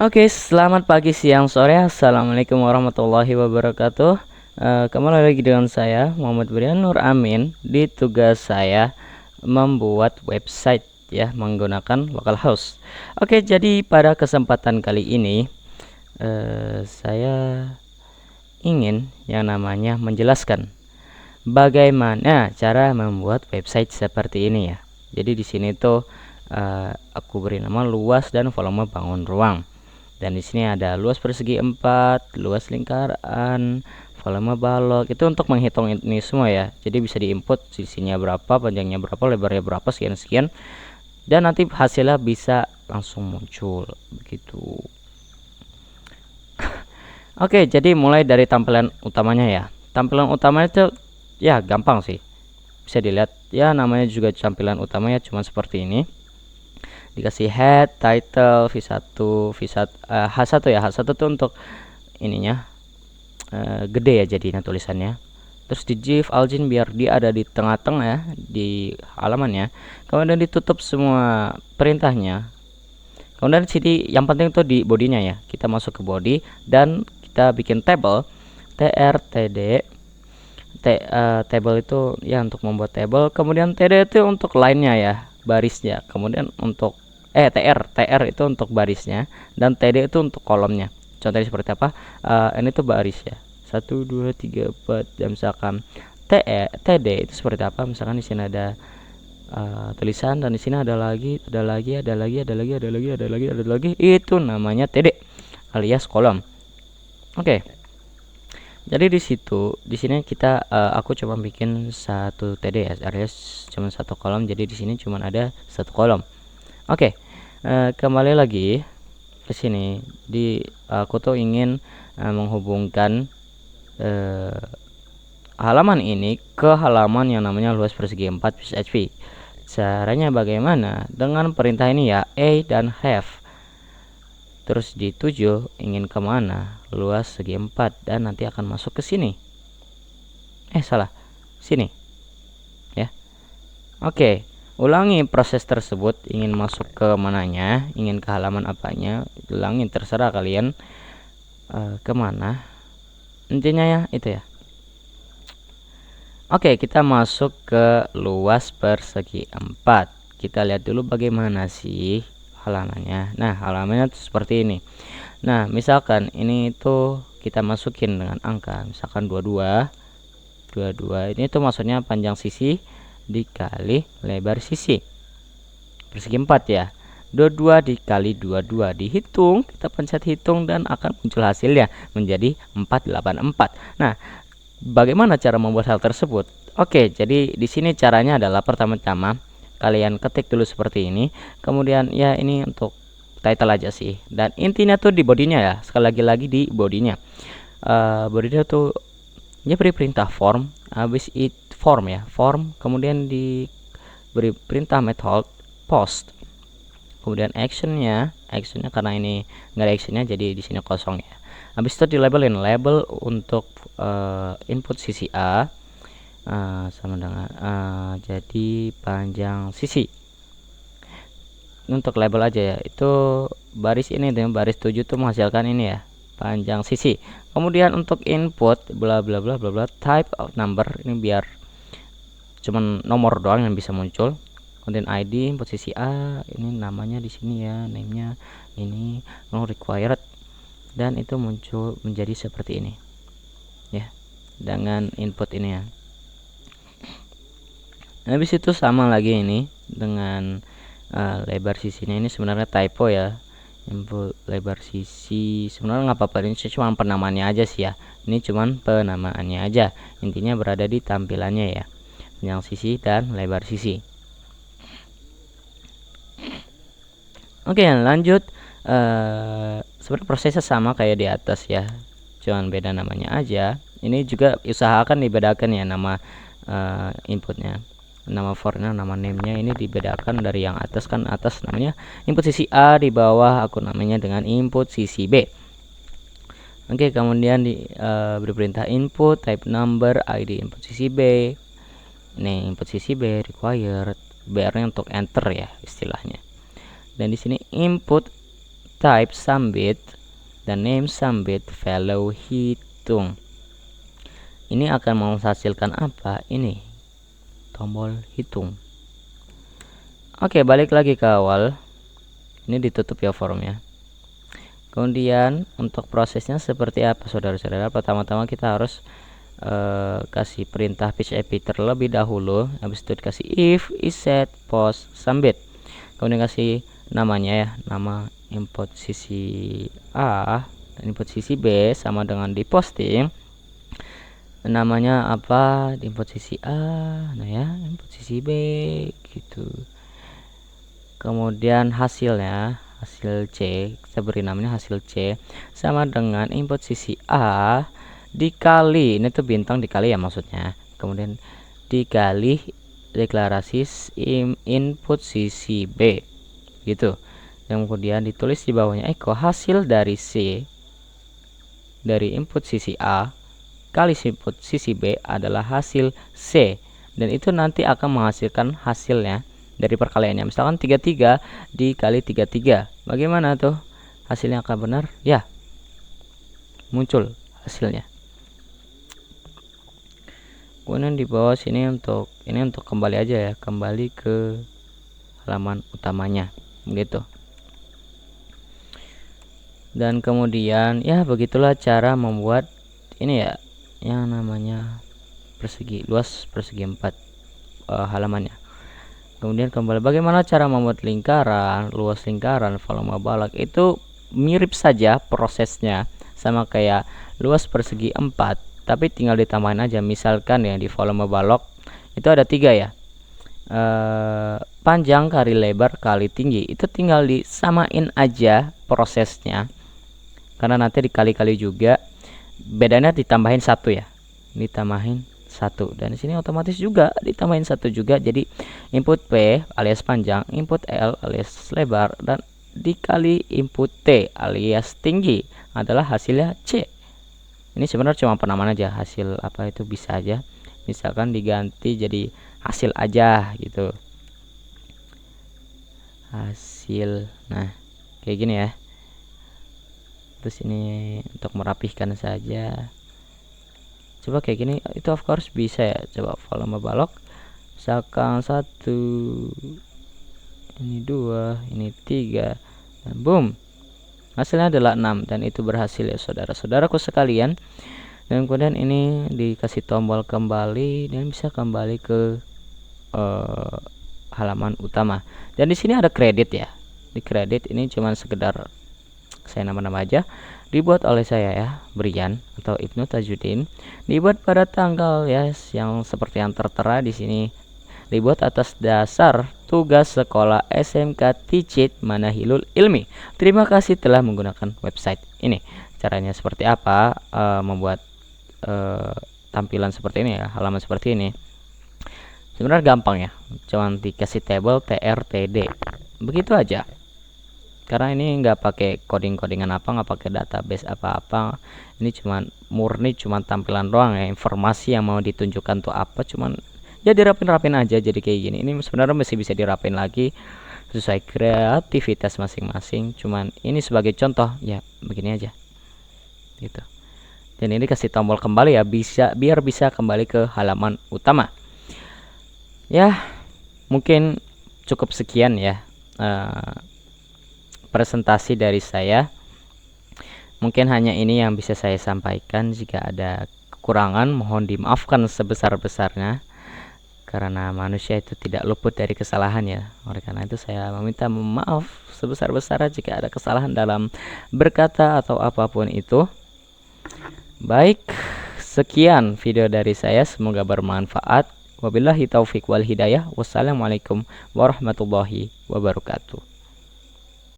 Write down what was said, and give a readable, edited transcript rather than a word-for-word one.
Oke, selamat pagi, siang, sore. Assalamualaikum warahmatullahi wabarakatuh. Kembali lagi dengan saya Muhammad Brian Nur Amin di tugas saya membuat website ya menggunakan localhost. Oke, jadi pada kesempatan kali ini saya ingin yang namanya menjelaskan bagaimana cara membuat website seperti ini ya. Jadi di sini tuh aku beri nama luas dan volume bangun ruang. Dan di sini ada luas persegi 4, luas lingkaran, volume balok. Itu untuk menghitung ini semua ya. Jadi bisa diinput sisinya berapa, panjangnya berapa, lebarnya berapa, sekian-sekian. Dan nanti hasilnya bisa langsung muncul begitu. Oke, jadi mulai dari tampilan utamanya ya. Tampilan utamanya itu ya gampang sih. Bisa dilihat ya, namanya juga tampilan utamanya cuma seperti ini. Dikasih head, title, V1, H1 ya. H1 tuh untuk ininya gede ya jadinya tulisannya. Terus di div algin biar dia ada di tengah-tengah ya, di halamannya. Kemudian ditutup semua perintahnya. Kemudian sini yang penting tuh di bodinya ya. Kita masuk ke body dan kita bikin table trtd. Table itu ya untuk membuat table. Kemudian td itu untuk line-nya ya, barisnya. Kemudian untuk tr itu untuk barisnya dan td itu untuk kolomnya. Contohnya seperti apa? Ini tuh baris ya, 1 2 3 4. Dan misalkan td itu seperti apa? Misalkan di sini ada tulisan dan di sini ada lagi, itu namanya td alias kolom. Oke. Jadi di sini kita aku coba bikin satu td ya, alias cuma satu kolom. Jadi di sini cuma ada satu kolom. Oke. Kembali lagi ke sini. Aku tuh ingin menghubungkan halaman ini ke halaman yang namanya luas persegi 4 PHP. Caranya bagaimana? Dengan perintah ini ya, a dan have. Terus di 7 ingin kemana? Luas segi 4 dan nanti akan masuk ke sini. Salah. Sini. Ya. Oke. Ulangi proses tersebut, ingin masuk ke mananya, ingin ke halaman apanya, ulangi, terserah kalian kemana. Intinya ya itu ya. Oke, kita masuk ke luas persegi 4. Kita lihat dulu bagaimana sih halamannya. Nah, halamannya tuh seperti ini. Nah, misalkan ini tuh kita masukin dengan angka, misalkan 22. Ini tuh maksudnya panjang sisi dikali lebar sisi persegi 4 ya. 22 dikali 22 dihitung, kita pencet hitung dan akan muncul hasilnya menjadi 484. Nah, bagaimana cara membuat hal tersebut? Oke, jadi di sini caranya adalah pertama-tama kalian ketik dulu seperti ini. Kemudian ya ini untuk title aja sih. Dan intinya tuh di bodinya ya. Sekali lagi di bodinya. Bodinya tuh dia beri perintah form, habis it form ya, form, kemudian diberi perintah method post, kemudian actionnya karena ini nggak ada actionnya jadi di sini kosong ya. Habis itu di label untuk input sisi A sama dengan jadi panjang sisi. Untuk label aja ya, itu baris ini dengan baris 7 tuh menghasilkan ini ya, panjang sisi. Kemudian untuk input bla bla bla bla bla, type of number, ini biar cuman nomor doang yang bisa muncul. Kemudian ID input sisi A, ini namanya di sini ya, name-nya ini no required, dan itu muncul menjadi seperti ini ya dengan input ini ya. Habis itu sama lagi ini dengan lebar sisinya, ini sebenarnya typo ya, input lebar sisi sebenarnya nggak apa-apa, ini cuma penamaannya aja sih ya, ini cuman penamaannya aja, intinya berada di tampilannya ya, panjang sisi dan lebar sisi. Oke, lanjut. Sebenarnya prosesnya sama kayak di atas ya, cuman beda namanya aja. Ini juga usahakan dibedakan ya nama inputnya, nama for-nya, nama name-nya ini dibedakan dari yang atas, kan atas namanya input sisi A, di bawah aku namanya dengan input sisi B. Oke, kemudian beri perintah input type number, ID input sisi B, Ini input sisi B required, BR-nya untuk enter ya istilahnya. Dan di sini input type sumbit dan name sumbit value hitung. Ini akan menghasilkan apa? Ini tombol hitung. Oke, balik lagi ke awal. Ini ditutup ya formnya. Kemudian untuk prosesnya seperti apa saudara-saudara? Pertama-tama kita harus kasih perintah PHP terlebih dahulu. Habis itu dikasih if, isset, post, sumbit. Kemudian kasih namanya ya, nama input sisi A dan input sisi B sama dengan di posting. Namanya apa di input sisi A, nah ya input sisi B gitu. Kemudian hasilnya, hasil C, kita beri namanya hasil C sama dengan input sisi A dikali, ini tuh bintang dikali ya maksudnya, kemudian dikali deklarasi input sisi B gitu. Dan kemudian ditulis di bawahnya echo hasil dari C dari input sisi A kali input sisi B adalah hasil C, dan itu nanti akan menghasilkan hasilnya dari perkaliannya. Misalkan 33 dikali 33, bagaimana tuh hasilnya akan benar ya, muncul hasilnya. Kemudian di bawah sini untuk kembali aja ya, kembali ke halaman utamanya begitu. Dan kemudian ya begitulah cara membuat ini ya yang namanya luas persegi 4 halamannya. Kemudian kembali bagaimana cara membuat lingkaran, luas lingkaran, volume balok, itu mirip saja prosesnya sama kayak luas persegi 4, tapi tinggal ditambahin aja. Misalkan ya di volume balok itu ada 3 ya, panjang kali lebar kali tinggi, itu tinggal disamain aja prosesnya, karena nanti dikali-kali juga, bedanya ditambahin 1 ya, ditambahin 1, dan di sini otomatis juga ditambahin 1 juga. Jadi input P alias panjang, input L alias lebar, dan dikali input T alias tinggi adalah hasilnya C. Ini sebenarnya cuma penamaan aja, hasil apa itu bisa aja misalkan diganti jadi hasil aja gitu, hasil. Nah kayak gini ya. Terus ini untuk merapihkan saja, coba kayak gini, itu of course bisa ya. Coba volume balok misalkan 1, ini 2, ini 3, dan boom, hasilnya adalah 6, dan itu berhasil ya saudara-saudaraku sekalian. Dan kemudian ini dikasih tombol kembali dan bisa kembali ke halaman utama. Dan di sini ada kredit ya, di kredit ini cuman sekedar saya nama-nama aja, dibuat oleh saya ya, Brian atau Ibnu Tajuddin, dibuat pada tanggal ya yang seperti yang tertera di sini, dibuat atas dasar tugas sekolah SMK Ticit Manahilul Ilmi. Terima kasih telah menggunakan website ini. Caranya seperti apa membuat tampilan seperti ini ya, halaman seperti ini. Sebenarnya gampang ya, cuman dikasih table TRTD, begitu aja. Karena ini nggak pakai coding-codingan apa, nggak pakai database apa-apa. Ini cuman murni cuman tampilan doang ya, informasi yang mau ditunjukkan tuh apa, cuman ya dirapin-rapin aja jadi kayak gini. Ini sebenarnya masih bisa dirapin lagi sesuai kreativitas masing-masing, cuman ini sebagai contoh ya begini aja gitu. Dan ini kasih tombol kembali ya, biar bisa kembali ke halaman utama. Ya mungkin cukup sekian ya presentasi dari saya. Mungkin hanya ini yang bisa saya sampaikan. Jika ada kekurangan mohon dimaafkan sebesar-besarnya, karena manusia itu tidak luput dari kesalahan ya. Oleh karena itu saya meminta maaf sebesar-besarnya jika ada kesalahan dalam berkata atau apapun itu. Baik, sekian video dari saya, semoga bermanfaat. Wabillahi taufik wal hidayah. Wassalamualaikum warahmatullahi wabarakatuh.